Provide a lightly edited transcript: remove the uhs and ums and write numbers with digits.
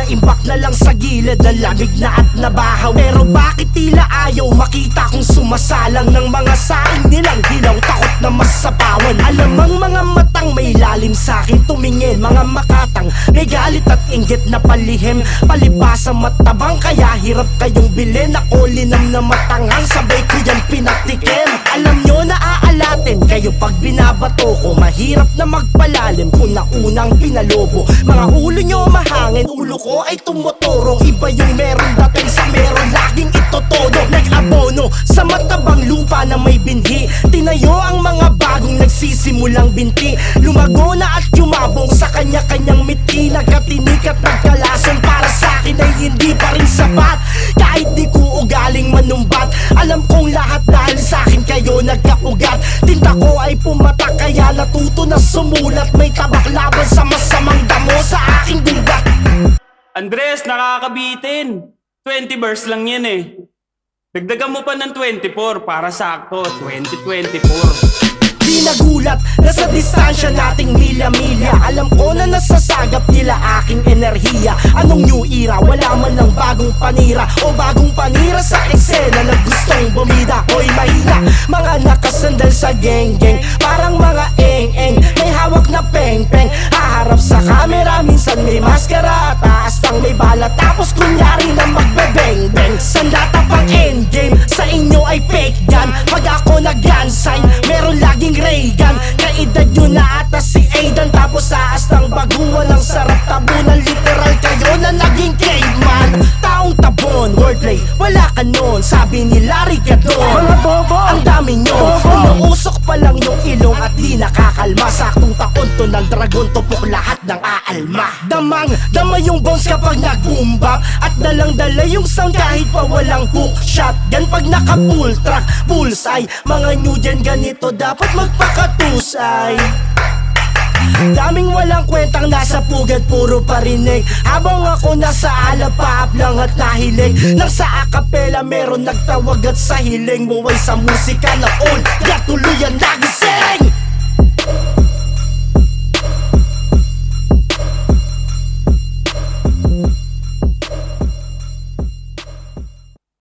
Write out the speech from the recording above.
Naimbak na lang sa gilid ng lamig na at nabahaw. Pero bakit tila ayaw makita kung sumasalang ng mga saing nilang dilaw, takot na masapawan. Alamang mga matang may lalim sa'kin tumingin, mga makatang may galit at inggit na palihim. Palibasang matabang kaya hirap kayong bilhin. Ako linam na matanghang, sabay ko yan pinatikim. Alam nyo na aalatin kayo pag binabato ko. Mahirap na magpalalim kung naunang pinalobo. Mga ulo nyo mahangin, ulo ko ay tumuturo. Iba yung meron dating sa meron laging itotodo. Nag-abono sa matabang lupa na may binhi. Tinayo ang mga bagong nagsisimulang binti. Lumago na at yumabong sa kanya-kanyang miti. Nagkatinik at nagkalason, para sa akin ay hindi pa rin sapat. Kahit di ko ugaling manumbat, alam kong lahat dahil sa akin kayo nagkaugat. Tinta ko ay pumatak kaya natuto na sumulat. May tabak laban sa masamang damo sa aking gubat. Andres, nakakabitin. 20 verse lang yan eh. Dagdagan mo pa ng 24 para sakto, 2024. Di nagulat na sa distansya nating milya-milya. Alam ko na nasasagap nila aking enerhiya. Anong new era? Wala man ng bagong panira o bagong panira sa eksena na gustong bumida. Hoy mahina, mga nakasandal sa geng-geng, parang mga eng-eng, may hawak na peng-peng. Haharap sa camera, minsan may maskara, taas tang may bala, tapos kunyari na magbe-beng-beng. Sandata pang endgame, sa inyo ay fake gun. Pag ako nag-gun sign, meron laging ray gun. Kaedad nyo na ata si Aidan, tapos saas ng baguhan. Ang sarap tabunan, literal kayo na naging caveman. Taong tabon, wordplay, wala ka nun, sabi ni Larry Gadon. Mga bobo, ang dami nyo, umuusok pa lang yung ilong at di nakakalma. Saktong taon to ng dragon, tupok lahat ng aalma. Damang, dama yung bounce kapag nag-boom bap, at dalang-dala yung sound kahit pa walang hook shot. Gan pag naka-full track, bullseye. Mga new gen ganito dapat magpakatusay. Daming walang kwentang nasa pugad, puro parinig. Habang ako nasa alap, paap lang at nahilig. Nang sa akapela meron nagtawag at sa hiling mo ay sa musika na old. Kaya tuluyan lagi